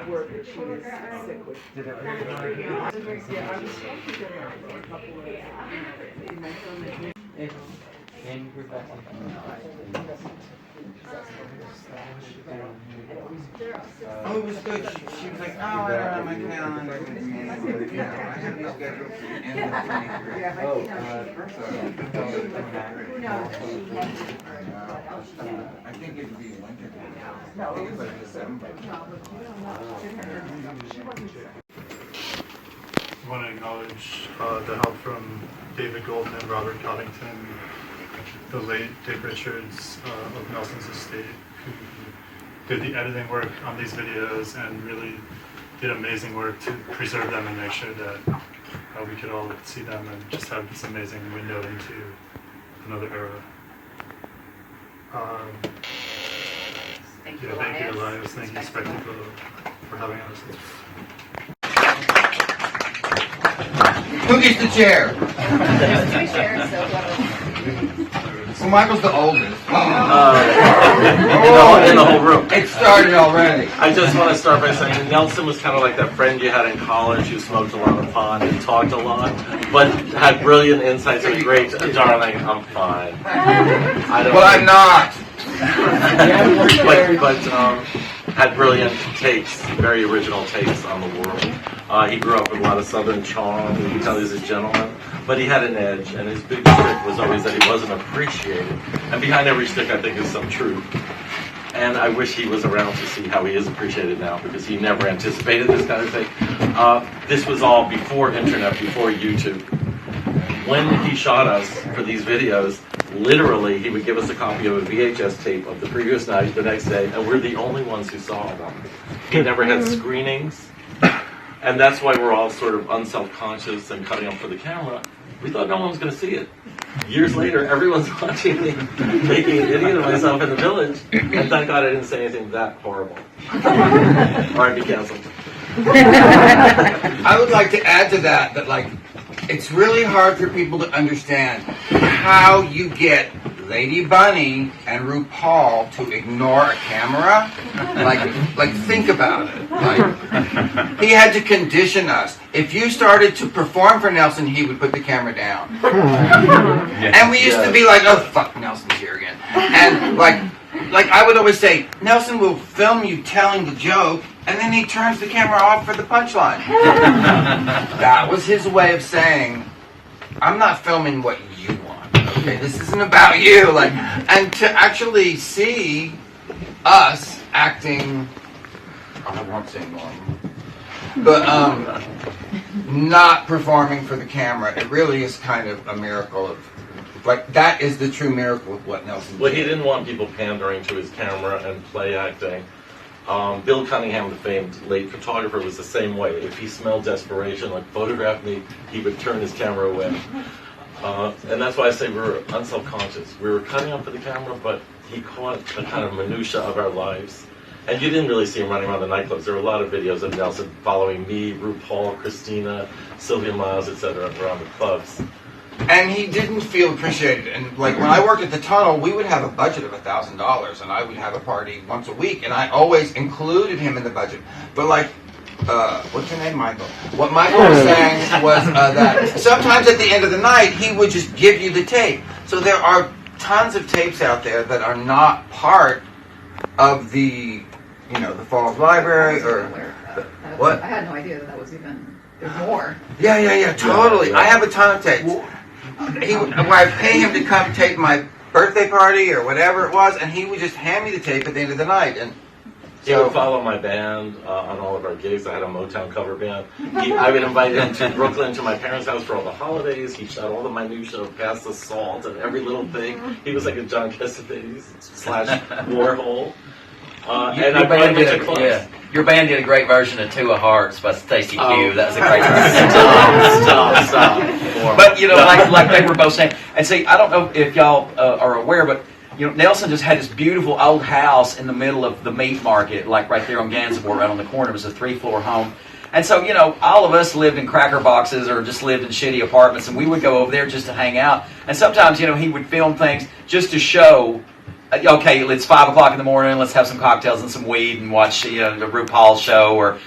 Work that she was sick with. Yeah, I was talking to her for a couple of Oh, it was good. She was like, oh, I don't have my calendar with me. I have the schedule for the end of 23. I think it would be winter. I think it's like December. I want to acknowledge the help from David Golden and Robert Coddington, the late Dave Richards of Nelson's estate, who did the editing work on these videos and really did amazing work to preserve them and make sure that we could all see them and just have this amazing window into another era. Thank you, Elias. Thank you, Spectacle, for having us. Who gets the chair? There's 2 chairs, so Well, Michael's the oldest. In the whole room. It started already. I just want to start by saying Nelson was kind of like that friend you had in college who smoked a lot of pot and talked a lot, but had brilliant insights and great, darling, I'm fine. I'm not. but had brilliant takes, very original takes on the world. He grew up with a lot of Southern charm. You can tell he was a gentleman, but he had an edge, and his big trick was always that he wasn't appreciated. And behind every stick, I think, is some truth. And I wish he was around to see how he is appreciated now, because he never anticipated this kind of thing. This was all before internet, before YouTube. When he shot us for these videos, literally, he would give us a copy of a VHS tape of the previous night, the next day, and we're the only ones who saw them. He never had screenings, and that's why we're all sort of unself-conscious and cutting up for the camera. We thought no one was going to see it. Years later, everyone's watching me making an idiot of myself in the village, and thank God I didn't say anything that horrible. Or I'd be canceled. I would like to add to that like, it's really hard for people to understand how you get Lady Bunny and RuPaul to ignore a camera. Like think about it. Like, he had to condition us. If you started to perform for Nelson, he would put the camera down. And we used to be like, oh, fuck, Nelson's here again. And like I would always say, Nelson will film you telling the joke, and then he turns the camera off for the punchline. That was his way of saying, I'm not filming what you want. Okay, this isn't about you. Like, and to actually see us acting, I won't say normal, but not performing for the camera, it really is kind of a miracle of, like, that is the true miracle of what Nelson did. Well, he didn't want people pandering to his camera and play acting. Bill Cunningham, the famed late photographer, was the same way. If he smelled desperation, like, photograph me, he would turn his camera away. And that's why I say we were unself-conscious. We were cutting up for the camera, but he caught a kind of minutia of our lives. And you didn't really see him running around the nightclubs. There were a lot of videos of Nelson following me, RuPaul, Christina, Sylvia Miles, etc. around the clubs. And he didn't feel appreciated. And like when I worked at the Tunnel, we would have a budget of $1,000, and I would have a party once a week, and I always included him in the budget. But like, what's your name, Michael? What Michael was saying was that sometimes at the end of the night, he would just give you the tape. So there are tons of tapes out there that are not part of the, the Falls Library or what? I had no idea that was even, there's more. Yeah, totally. I have a ton of tapes. I'd pay him to come tape my birthday party or whatever it was, and he would just hand me the tape at the end of the night. And he would follow my band on all of our gigs. I had a Motown cover band. I would invite him to Brooklyn, to my parents' house for all the holidays. He shot all the minutia of Pass the Salt and every little thing. He was like a John Cassavetes / Warhol. And I brought him to clubs. Yeah. Your band did a great version of Two of Hearts by Stacey Hugh. That was a great Stop. But, like they were both saying, and see, I don't know if y'all are aware, but, Nelson just had this beautiful old house in the middle of the meat market, like right there on Gansevoort, right on the corner. It was a 3-floor home. And so, you know, all of us lived in cracker boxes or just lived in shitty apartments, and we would go over there just to hang out. And sometimes, you know, he would film things just to show, okay, it's 5 o'clock in the morning, let's have some cocktails and some weed and watch, you know, the RuPaul show. Or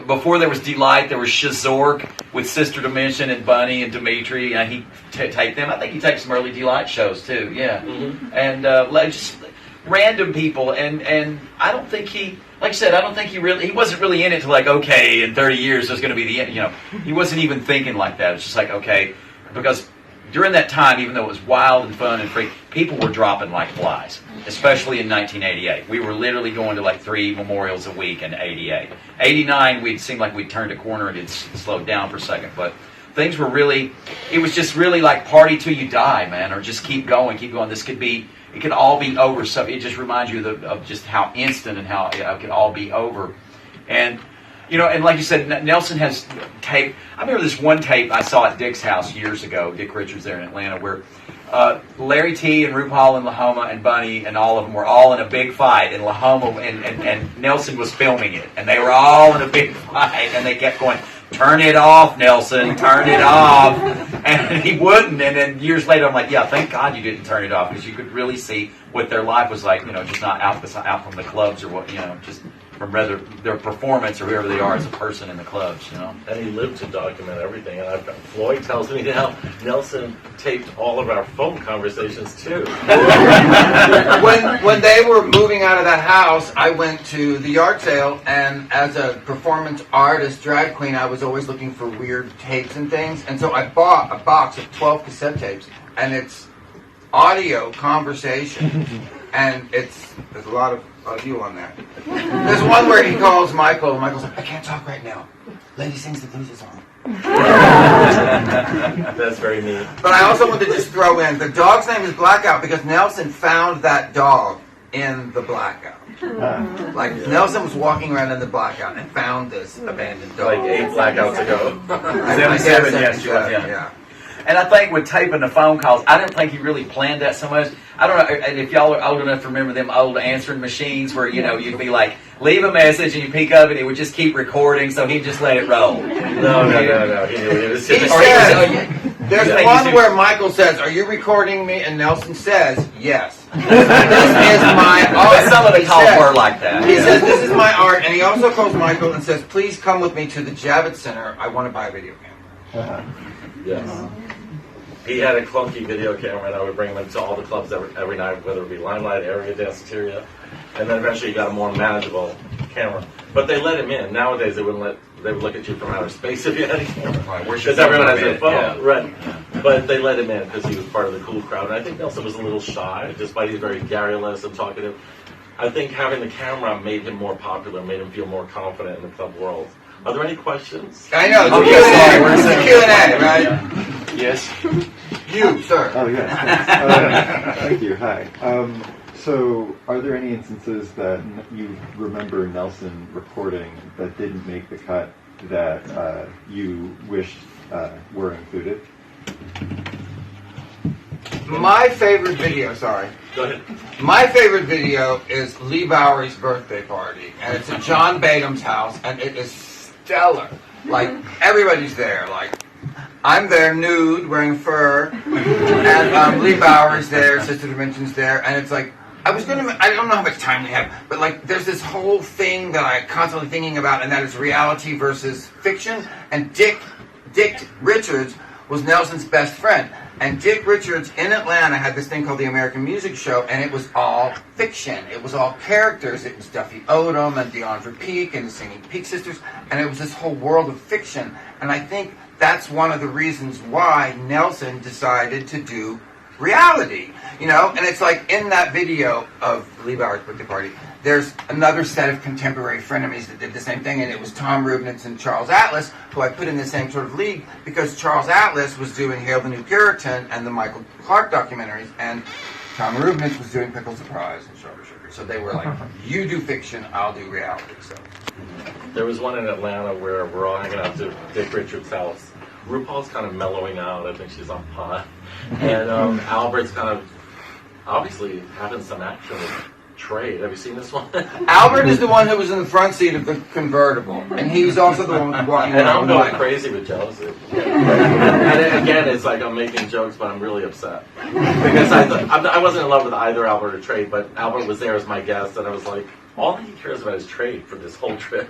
before there was Delight, there was Shazork with Sister Dimension and Bunny and Dimitri. He'd take them. I think he takes some early Delight shows too, yeah. Mm-hmm. And just random people. And I don't think he... Like I said, I don't think he wasn't really in it to like, okay, in 30 years there's going to be the end. You know, he wasn't even thinking like that. It's just like, okay, because during that time, even though it was wild and fun and free, people were dropping like flies, especially in 1988. We were literally going to like 3 memorials a week in 88. 89, it seemed like we'd turned a corner and it slowed down for a second, but things were really, it was just really like party till you die, man, or just keep going. This could be, it could all be over. So it just reminds you of just how instant and how it could all be over. And, you know, and like you said, Nelson has tape. I remember this one tape I saw at Dick's house years ago, Dick Richards there in Atlanta, where Larry T and RuPaul and Lahoma and Bunny and all of them were all in a big fight, and Lahoma and Nelson was filming it, and they were all in a big fight, and they kept going, "Turn it off, Nelson, turn it off." And he wouldn't. And then years later, I'm like, yeah, thank God you didn't turn it off, because you could really see what their life was like, you know, just not out from the clubs or what, you know, just from rather their performance or whoever they are as a person in the clubs, you know. And he lived to document everything. And Floyd tells me now Nelson taped all of our phone conversations too. when they were moving out of that house, I went to the yard sale, and as a performance artist, drag queen, I was always looking for weird tapes and things, and so I bought a box of 12 cassette tapes, and it's audio conversation, and there's a lot of audio on that. There's one where he calls Michael, and Michael's like, "I can't talk right now. Lady sings the blues song." That's very neat. But I also want to just throw in, the dog's name is Blackout because Nelson found that dog in the blackout. Like, Nelson was walking around in the blackout and found this abandoned dog. Like 8 blackouts ago. 77, yes, yeah. And I think with taping the phone calls, I didn't think he really planned that so much. I don't know if y'all are old enough to remember them old answering machines where, you know, you'd be like, leave a message, and you pick up and it would just keep recording, so he'd just let it roll. No. There's one where Michael says, "Are you recording me?" And Nelson says, "Yes." This is my art. Some of the calls were like that. He says, "This is my art," and he also calls Michael and says, "Please come with me to the Javits Center. I want to buy a video camera." Yes. He had a clunky video camera, and I would bring him into all the clubs every night, whether it be Limelight, Area, Danceteria, and then eventually he got a more manageable camera. But they let him in. Nowadays, they would look at you from outer space if you had a camera. Because everyone has their phone. Yeah. Right. But they let him in because he was part of the cool crowd. And I think Nelson was a little shy, despite he's very garrulous and talkative. I think having the camera made him more popular, made him feel more confident in the club world. Are there any questions? I know, it's a Q&A, right? Yes. You, sir. Oh, yeah. Thank you. Hi. So, are there any instances that you remember Nelson recording that didn't make the cut that you wished were included? My favorite video, Go ahead. My favorite video is Lee Bowery's birthday party, and it's at John Badham's house, and it is stellar. Like, everybody's there. Like, I'm there nude, wearing fur, and Lee Bowery's there, Sister Dimension's there, and it's like, I don't know how much time we have, but like, there's this whole thing that I'm constantly thinking about, and that is reality versus fiction, and Dick Richards was Nelson's best friend. And Dick Richards in Atlanta had this thing called the American Music Show, and it was all fiction. It was all characters. It was Duffy Odom and DeAndre Peak and the Singing Peak Sisters, and it was this whole world of fiction. And I think that's one of the reasons why Nelson decided to do reality. You know, and it's like in that video of Lee Bowery's birthday party, there's another set of contemporary frenemies that did the same thing, and it was Tom Rubnitz and Charles Atlas, who I put in the same sort of league, because Charles Atlas was doing Hail the New Puritan and the Michael Clarke documentaries, and Tom Rubnitz was doing Pickle Surprise and Sugar Sugar. So they were like, you do fiction, I'll do reality. So There was one in Atlanta where we're all hanging out to Dick Richards' house. RuPaul's kind of mellowing out. I think she's on pot. And Albert's kind of obviously having some action with Trade. Have you seen this one? Albert is the one who was in the front seat of the convertible, and he was also the one walking And I'm around. going like, crazy with jealousy. And again, it's like I'm making jokes, but I'm really upset because I wasn't in love with either Albert or Trade, but Albert was there as my guest, and I was like, all he cares about is Trade for this whole trip.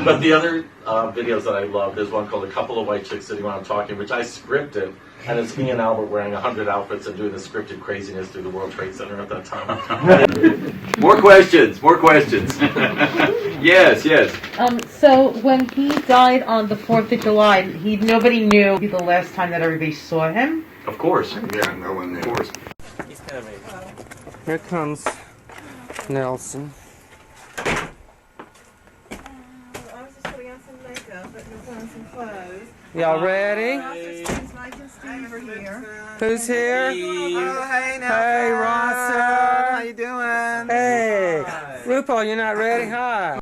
But the other videos that I love, there's one called "A Couple of White Chicks Sitting Around Talking," which I scripted, and it's me and Albert wearing 100 outfits and doing the scripted craziness through the World Trade Center at that time. More questions. More questions. Yes. Yes. So when he died on the 4th of July, nobody knew the last time that everybody saw him. Of course. Yeah, no one knew. Of course. He's kind of amazing. Here comes Nelson. I was just putting on some makeup, but putting on some clothes. Y'all ready? Mike and Steve are here. Who's here? Oh, hey, now. Hey, Ronson. How you doing? Hey, RuPaul, you're not ready? Hi.